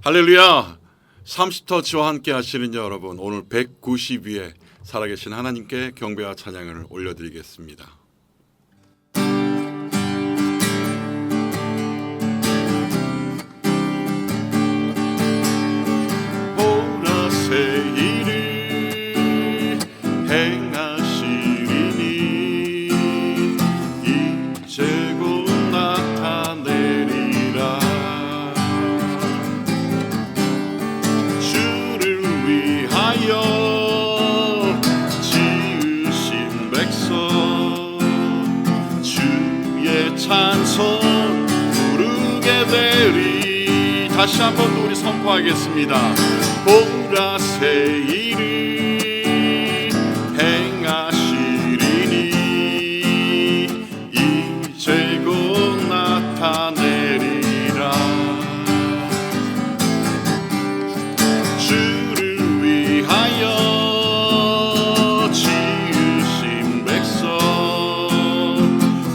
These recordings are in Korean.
할렐루야. 30터치와 함께 하시는 여러분, 오늘 192회 살아계신 하나님께 경배와 찬양을 올려드리겠습니다. 보라새 일을 행하시리니 이제 곧 나타내리라. 주를 위하여 지으신 백성 주의 찬송 부르게 되리. 다시 한번 우리 선포하겠습니다. 보라새 일을 행하시리니 이제 곧 나타내리라. 주를 위하여 지으신 백성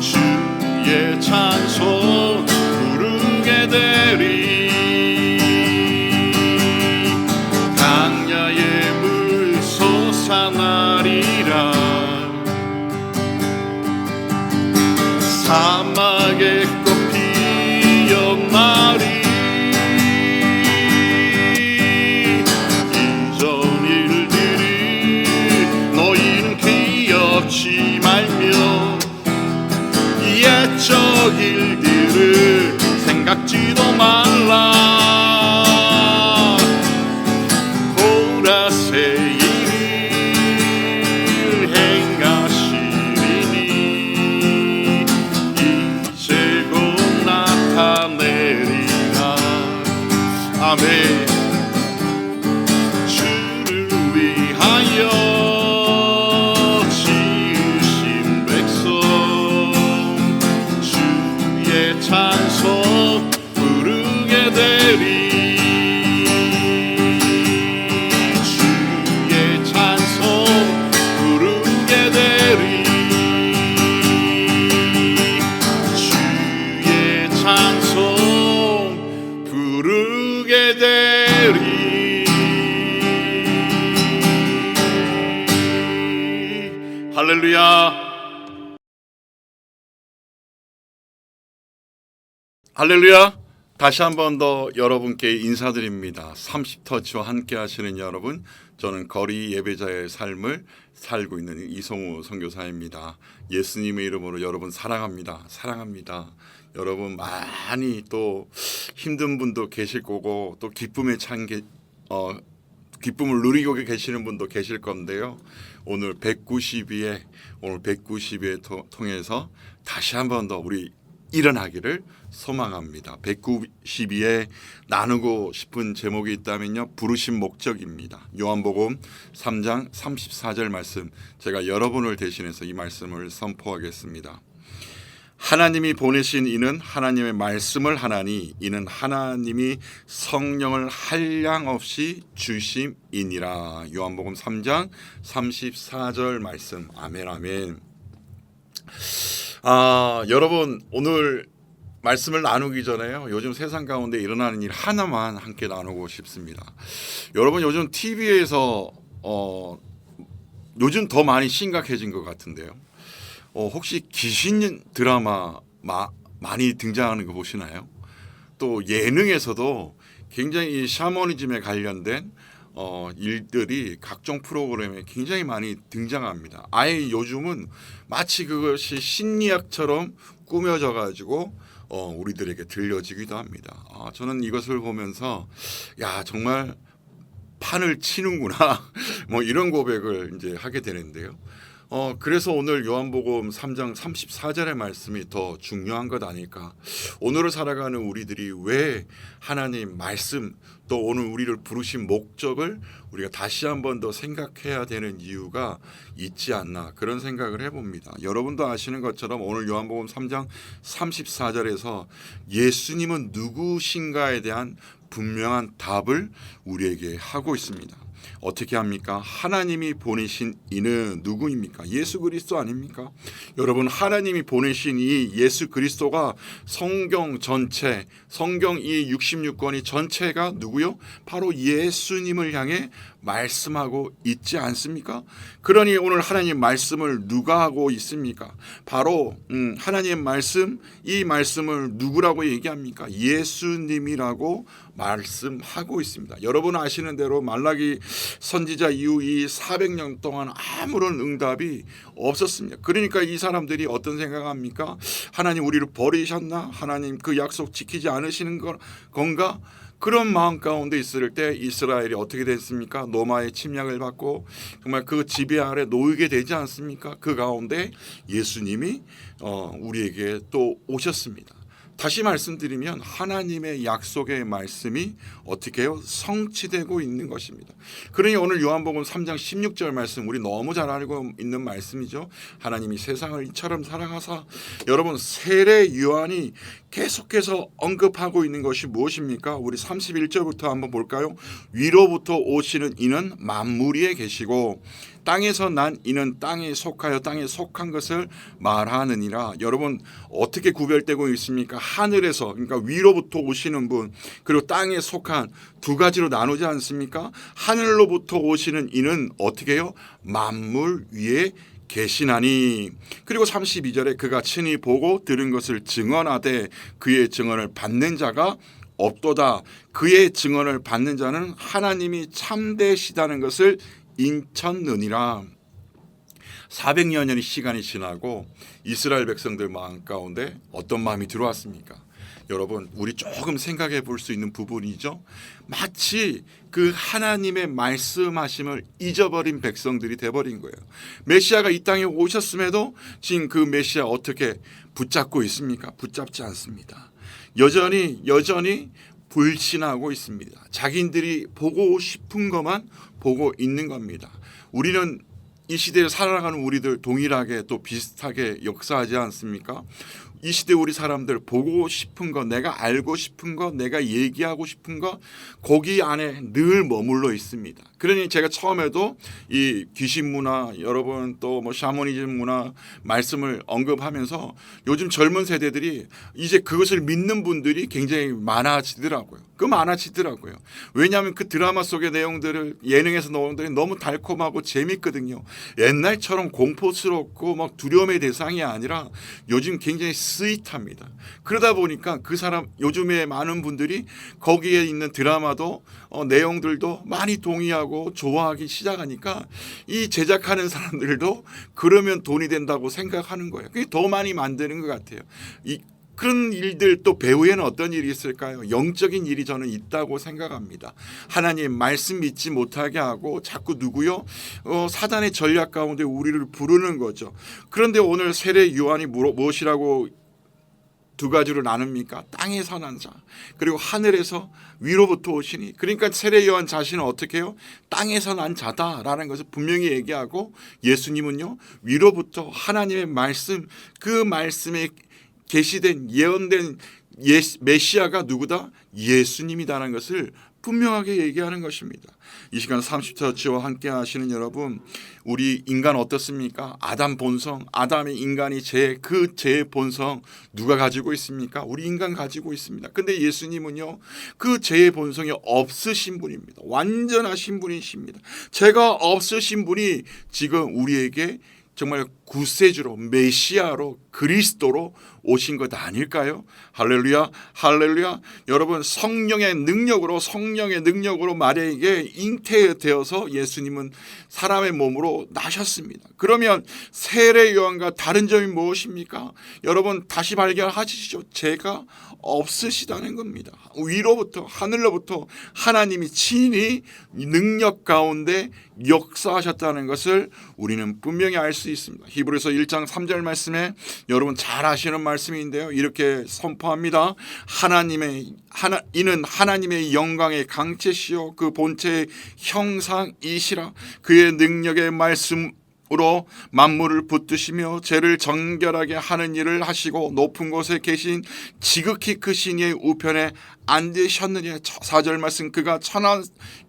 주의 찬송 부르게 되리. 나리라. 사막의 꽃 피었나리. 이전 일들이 너희는 기억지 말며 옛적 일들을 생각지도 말라. 보라새 아멘. 주를 위하여 지으신 백성 주의 찬송 부르게 되리. 주의 찬송 부르게 되리. 주의 찬송 부르게 되리. 할렐루야. 할렐루야. 다시 한 번 더 여러분께 인사드립니다. 30터치와 함께 하시는 여러분, 저는 거리 예배자의 삶을 살고 있는 이성우 선교사입니다. 예수님의 이름으로 여러분 사랑합니다. 사랑합니다. 여러분 많이 또 힘든 분도 계실 거고 또 기쁨에 기쁨을 누리고 계시는 분도 계실 건데요. 오늘 192회 통해서 다시 한 번 더 우리 일어나기를 소망합니다. 192에 나누고 싶은 제목이 있다면요, 부르신 목적입니다. 요한복음 3장 34절 말씀, 제가 여러분을 대신해서 이 말씀을 선포하겠습니다. 하나님이 보내신 이는 하나님의 말씀을 하나니 이는 하나님이 성령을 한량없이 주심이니라. 요한복음 3장 34절 말씀. 아멘 아멘. 여러분, 오늘 말씀을 나누기 전에요, 요즘 세상 가운데 일어나는 일 하나만 함께 나누고 싶습니다. 여러분, 요즘 TV에서 요즘 더 많이 심각해진 것 같은데요. 혹시 귀신 드라마 많이 등장하는 거 보시나요? 또 예능에서도 굉장히 이 샤머니즘에 관련된 일들이 각종 프로그램에 굉장히 많이 등장합니다. 아예 요즘은 마치 그것이 심리학처럼 꾸며져 가지고 우리들에게 들려지기도 합니다. 저는 이것을 보면서 야, 정말 판을 치는구나 뭐 이런 고백을 이제 하게 되는데요. 그래서 오늘 요한복음 3장 34절의 말씀이 더 중요한 것 아닐까. 오늘을 살아가는 우리들이 왜 하나님 말씀, 또 오늘 우리를 부르신 목적을 우리가 다시 한 번 더 생각해야 되는 이유가 있지 않나, 그런 생각을 해봅니다. 여러분도 아시는 것처럼 오늘 요한복음 3장 34절에서 예수님은 누구신가에 대한 분명한 답을 우리에게 하고 있습니다. 어떻게 합니까? 하나님이 보내신 이는 누구입니까? 예수 그리스도 아닙니까? 여러분, 하나님이 보내신 이 예수 그리스도가 성경 전체, 성경 이 66권이 전체가 누구요? 바로 예수님을 향해 말씀하고 있지 않습니까? 그러니 오늘 하나님 말씀을 누가 하고 있습니까? 바로 하나님 말씀, 이 말씀을 누구라고 얘기합니까? 예수님이라고 말씀하고 있습니다. 여러분 아시는 대로 말라기 선지자 이후 이 400년 동안 아무런 응답이 없었습니다. 그러니까 이 사람들이 어떤 생각합니까? 하나님 우리를 버리셨나? 하나님 그 약속 지키지 않으시는 건가? 그런 마음 가운데 있을 때 이스라엘이 어떻게 됐습니까? 로마의 침략을 받고 정말 그 지배 아래 놓이게 되지 않습니까? 그 가운데 예수님이 우리에게 또 오셨습니다. 다시 말씀드리면 하나님의 약속의 말씀이 어떻게 해요? 성취되고 있는 것입니다. 그러니 오늘 요한복음 3장 16절 말씀 우리 너무 잘 알고 있는 말씀이죠. 하나님이 세상을 이처럼 사랑하사. 여러분, 세례 요한이 계속해서 언급하고 있는 것이 무엇입니까? 우리 31절부터 한번 볼까요? 위로부터 오시는 이는 만물 위에 계시고 땅에서 난 이는 땅에 속하여 땅에 속한 것을 말하느니라. 여러분 어떻게 구별되고 있습니까? 하늘에서, 그러니까 위로부터 오시는 분, 그리고 땅에 속한 두 가지로 나누지 않습니까? 하늘로부터 오시는 이는 어떻게 해요? 만물 위에 계시나니. 그리고 32절에 그가 친히 보고 들은 것을 증언하되 그의 증언을 받는 자가 없도다. 그의 증언을 받는 자는 하나님이 참되시다는 것을 인쳤느니라. 400여 년의 시간이 지나고 이스라엘 백성들 마음 가운데 어떤 마음이 들어왔습니까? 여러분, 우리 조금 생각해 볼 수 있는 부분이죠. 마치 그 하나님의 말씀하심을 잊어버린 백성들이 돼버린 거예요. 메시아가 이 땅에 오셨음에도 지금 그 메시아 어떻게 붙잡고 있습니까? 붙잡지 않습니다. 여전히 불신하고 있습니다. 자기들이 보고 싶은 것만 보고 있는 겁니다. 우리는 이 시대에 살아가는 우리들 동일하게 또 비슷하게 역사하지 않습니까? 이 시대 우리 사람들 보고 싶은 거, 내가 알고 싶은 거, 내가 얘기하고 싶은 거, 거기 안에 늘 머물러 있습니다. 그러니 제가 처음에도 이 귀신 문화, 여러분 또 뭐 샤머니즘 문화 말씀을 언급하면서 요즘 젊은 세대들이 이제 그것을 믿는 분들이 굉장히 많아지더라고요. 왜냐하면 그 드라마 속의 내용들을, 예능에서 내용들이 너무 달콤하고 재밌거든요. 옛날처럼 공포스럽고 막 두려움의 대상이 아니라 요즘 굉장히 스윗합니다. 그러다 보니까 그 사람, 요즘에 많은 분들이 거기에 있는 드라마도 내용들도 많이 동의하고 좋아하기 시작하니까 이 제작하는 사람들도 그러면 돈이 된다고 생각하는 거예요. 그게 더 많이 만드는 것 같아요. 그런 일들, 또 배후에는 어떤 일이 있을까요? 영적인 일이 저는 있다고 생각합니다. 하나님 말씀 믿지 못하게 하고 자꾸 누구요? 사단의 전략 가운데 우리를 부르는 거죠. 그런데 오늘 세례 요한이 무엇이라고 두 가지로 나눕니까? 땅에서 난 자, 그리고 하늘에서 위로부터 오시니. 그러니까 세례 요한 자신은 어떻게 해요? 땅에서 난 자다라는 것을 분명히 얘기하고, 예수님은요 위로부터 하나님의 말씀, 그 말씀에 계시된 예언된 메시아가 누구다? 예수님이다라는 것을 분명하게 얘기하는 것입니다. 이 시간 30터치와 함께 하시는 여러분, 우리 인간 어떻습니까? 아담 본성, 아담의 인간이 제 본성 누가 가지고 있습니까? 우리 인간 가지고 있습니다. 근데 예수님은요 그 죄의 본성이 없으신 분입니다. 완전하신 분이십니다. 죄가 없으신 분이 지금 우리에게 정말 구세주로, 메시아로, 그리스도로 오신 것 아닐까요? 할렐루야, 할렐루야. 여러분, 성령의 능력으로 마리아에게 잉태되어서 예수님은 사람의 몸으로 나셨습니다. 그러면 세례 요한과 다른 점이 무엇입니까? 여러분 다시 발견하시죠. 죄가 없으시다는 겁니다. 위로부터, 하늘로부터 하나님이 친히 능력 가운데 역사하셨다는 것을 우리는 분명히 알 수 있습니다. 히브리서 1장 3절 말씀에 여러분 잘 아시는 말씀인데요, 이렇게 선포합니다. 이는 하나님의 영광의 강체시요 그 본체의 형상이시라. 그의 능력의 말씀 으로 만물을 붙드시며 죄를 정결하게 하는 일을 하시고 높은 곳에 계신 지극히 크신 이의 우편에 앉으셨느니 4절 말씀 그가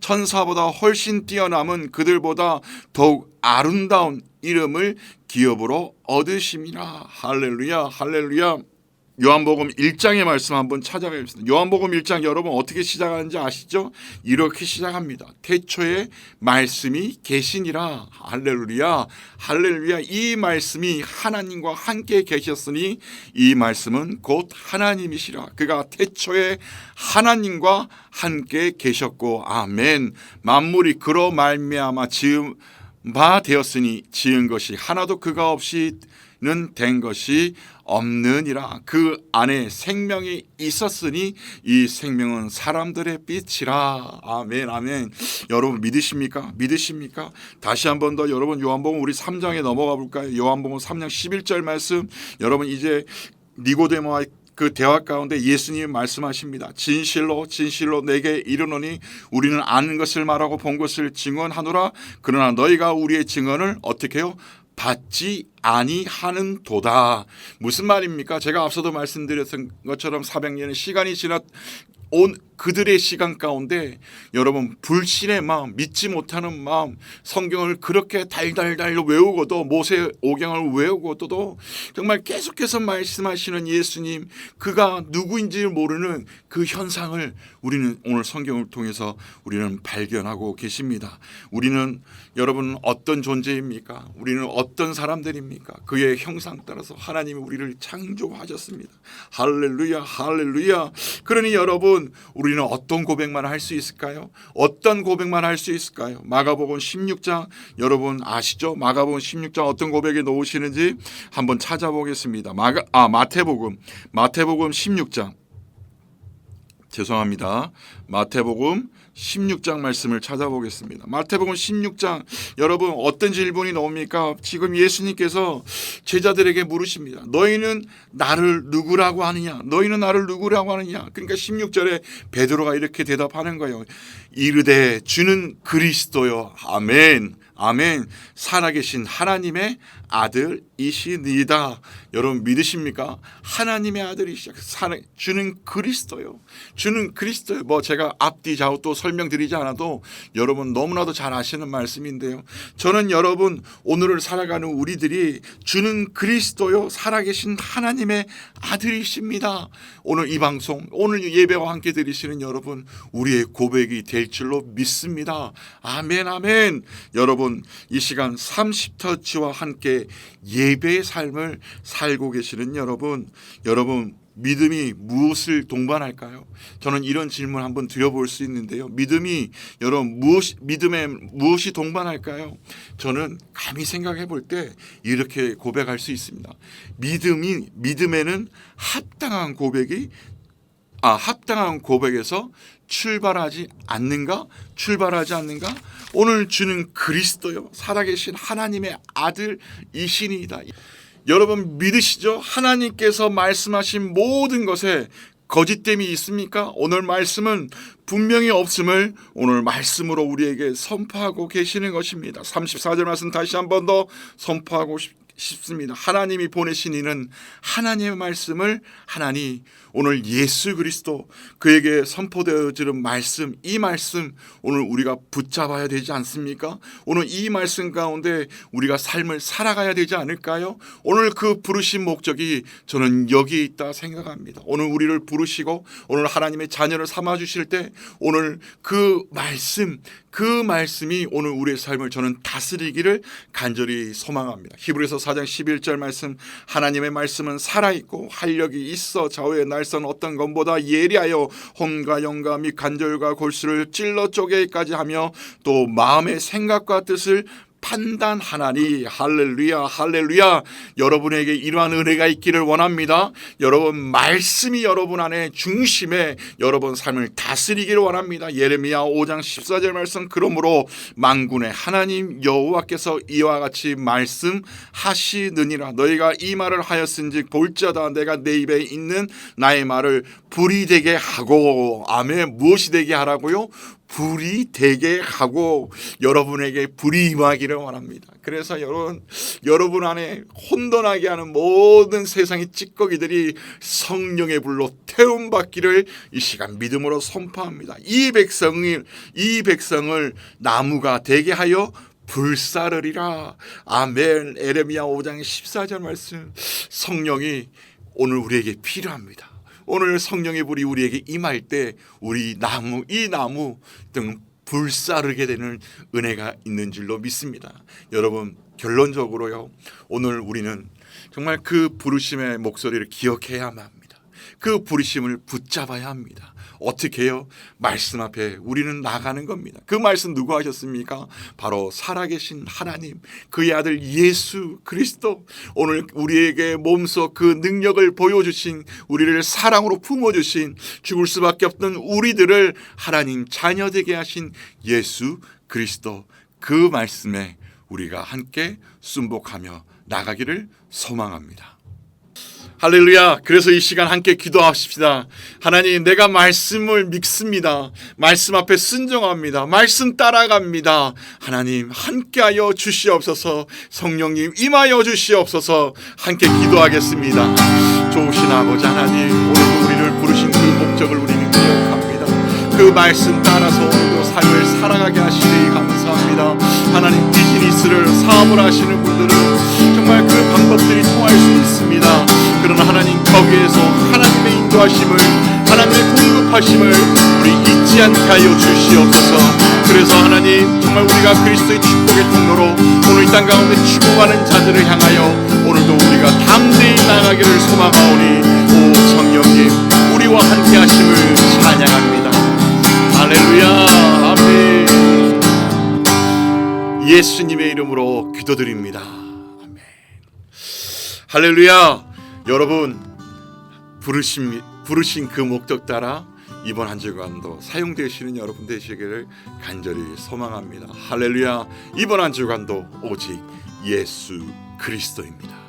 천사보다 훨씬 뛰어남은 그들보다 더욱 아름다운 이름을 기업으로 얻으심이라. 할렐루야 할렐루야. 요한복음 1장의 말씀 한번 찾아가겠습니다. 요한복음 1장 여러분 어떻게 시작하는지 아시죠? 이렇게 시작합니다. 태초에 말씀이 계시니라. 할렐루야 할렐루야. 이 말씀이 하나님과 함께 계셨으니 이 말씀은 곧 하나님이시라. 그가 태초에 하나님과 함께 계셨고 아멘. 만물이 그로 말미암아 지은 바 되었으니 지은 것이 하나도 그가 없이는 된 것이 없느니라. 그 안에 생명이 있었으니 이 생명은 사람들의 빛이라. 아멘 아멘. 여러분 믿으십니까? 믿으십니까? 다시 한 번 더 여러분 요한복음 우리 3장에 넘어가 볼까요? 요한복음 3장 11절 말씀. 여러분 이제 니고데모와 그 대화 가운데 예수님이 말씀하십니다. 진실로 진실로 내게 이르노니 우리는 아는 것을 말하고 본 것을 증언하노라. 그러나 너희가 우리의 증언을 어떻게 해요? 받지 아니하는 도다. 무슨 말입니까? 제가 앞서도 말씀드렸던 것처럼 400년의 시간이 지나 온 그들의 시간 가운데 여러분 불신의 마음, 믿지 못하는 마음, 성경을 그렇게 달달달 외우고도 모세 오경을 외우고도 정말 계속해서 말씀하시는 예수님, 그가 누구인지 모르는 그 현상을 우리는 오늘 성경을 통해서 우리는 발견하고 계십니다. 우리는 여러분 어떤 존재입니까? 우리는 어떤 사람들입니까? 그의 형상 따라서 하나님이 우리를 창조하셨습니다. 할렐루야 할렐루야. 그러니 여러분 우리는 어떤 고백만 할 수 있을까요? 어떤 고백만 할 수 있을까요? 마가복음 16장 여러분 아시죠? 마가복음 16장 어떤 고백이 나오시는지 한번 찾아보겠습니다. 마태복음 16장 죄송합니다. 마태복음 16장 말씀을 찾아보겠습니다. 마태복음 16장 여러분 어떤 질문이 나옵니까? 지금 예수님께서 제자들에게 물으십니다. 너희는 나를 누구라고 하느냐? 너희는 나를 누구라고 하느냐? 그러니까 16절에 베드로가 이렇게 대답하는 거예요. 이르되 주는 그리스도요. 아멘. 아멘. 살아계신 하나님의 아들이시니이다. 여러분 믿으십니까? 하나님의 아들이시죠. 주는 그리스도요. 주는 그리스도요. 뭐 제가 앞뒤 좌우 또 설명드리지 않아도 여러분 너무나도 잘 아시는 말씀인데요. 저는 여러분 오늘을 살아가는 우리들이 주는 그리스도요. 살아계신 하나님의 아들이십니다. 오늘 이 방송, 오늘 예배와 함께 드리시는 여러분 우리의 고백이 될 줄로 믿습니다. 아멘 아멘. 여러분 이 시간 30터치와 함께 예배의 삶을 살고 계시는 여러분 믿음이 무엇을 동반할까요? 저는 이런 질문 한번 드려볼 수 있는데요. 믿음이 여러분 믿음에 무엇이 동반할까요? 저는 감히 생각해 볼 때 이렇게 고백할 수 있습니다. 믿음에는 합당한 고백에서 출발하지 않는가? 오늘 주는 그리스도요. 살아계신 하나님의 아들이시니이다. 여러분 믿으시죠? 하나님께서 말씀하신 모든 것에 거짓됨이 있습니까? 오늘 말씀은 분명히 없음을 오늘 말씀으로 우리에게 선포하고 계시는 것입니다. 34절 말씀 다시 한 번 더 선포하고 싶습니다. 하나님이 보내신 이는 하나님의 말씀을 하나니 오늘 예수 그리스도 그에게 선포되어지는 말씀, 이 말씀 오늘 우리가 붙잡아야 되지 않습니까? 오늘 이 말씀 가운데 우리가 삶을 살아가야 되지 않을까요? 오늘 그 부르신 목적이 저는 여기에 있다 생각합니다. 오늘 우리를 부르시고 오늘 하나님의 자녀를 삼아주실 때 오늘 그 말씀이 오늘 우리의 삶을 저는 다스리기를 간절히 소망합니다. 히브리서 4장 11절 말씀, 하나님의 말씀은 살아있고 활력이 있어 좌우의 날선 어떤 것보다 예리하여 혼과 영과 및 관절과 골수를 찔러 쪼개기까지 하며 또 마음의 생각과 뜻을 판단하나니. 할렐루야 할렐루야. 여러분에게 이러한 은혜가 있기를 원합니다. 여러분 말씀이 여러분 안에 중심에 여러분 삶을 다스리기를 원합니다. 예레미야 5장 14절 말씀, 그러므로 만군의 하나님 여호와께서 이와 같이 말씀하시느니라. 너희가 이 말을 하였은즉 볼지어다 내가 내 입에 있는 나의 말을 불이 되게 하고. 아멘. 무엇이 되게 하라고요? 불이 되게 하고 여러분에게 불이 임하기를 원합니다. 그래서 여러분 안에 혼돈하게 하는 모든 세상의 찌꺼기들이 성령의 불로 태움받기를 이 시간 믿음으로 선포합니다. 이 백성을 나무가 되게 하여 불사르리라. 아멘. 에레미야 5장 14절 말씀. 성령이 오늘 우리에게 필요합니다. 오늘 성령의 불이 우리에게 임할 때 이 나무 등 불사르게 되는 은혜가 있는 줄로 믿습니다. 여러분, 결론적으로요, 오늘 우리는 정말 그 부르심의 목소리를 기억해야만 합니다. 그 부르심을 붙잡아야 합니다. 어떻게 해요? 말씀 앞에 우리는 나가는 겁니다. 그 말씀 누가 하셨습니까? 바로 살아계신 하나님, 그의 아들 예수 그리스도, 오늘 우리에게 몸소 그 능력을 보여주신, 우리를 사랑으로 품어주신, 죽을 수밖에 없던 우리들을 하나님 자녀되게 하신 예수 그리스도, 그 말씀에 우리가 함께 순복하며 나가기를 소망합니다. 할렐루야. 그래서 이 시간 함께 기도합시다. 하나님, 내가 말씀을 믿습니다. 말씀 앞에 순종합니다. 말씀 따라갑니다. 하나님, 함께하여 주시옵소서. 성령님 임하여 주시옵소서. 함께 기도하겠습니다. 좋으신 아버지 하나님, 오늘도 우리를 부르신 그 목적을 우리는 기억합니다. 그 말씀 따라서 오늘도 삶을 살아가게 하시니 감사합니다. 하나님, 비즈니스를 사업을 하시는 분들은 정말 그 방법들이 통할 수 있습니다. 그러나 하나님, 거기에서 하나님의 인도하심을, 하나님의 공급하심을 우리 잊지 않게 하여 주시옵소서. 그래서 하나님, 정말 우리가 그리스도의 축복의 통로로 오늘 이 땅 가운데 죽어가는 자들을 향하여 오늘도 우리가 담대히 나가기를 소망하오니, 오 성령님, 우리와 함께 하심을 찬양합니다. 할렐루야. 아멘. 예수님의 이름으로 기도드립니다. 아멘. 할렐루야. 여러분, 부르신 그 목적 따라 이번 한 주간도 사용되시는 여러분 되시기를 간절히 소망합니다. 할렐루야. 이번 한 주간도 오직 예수 그리스도입니다.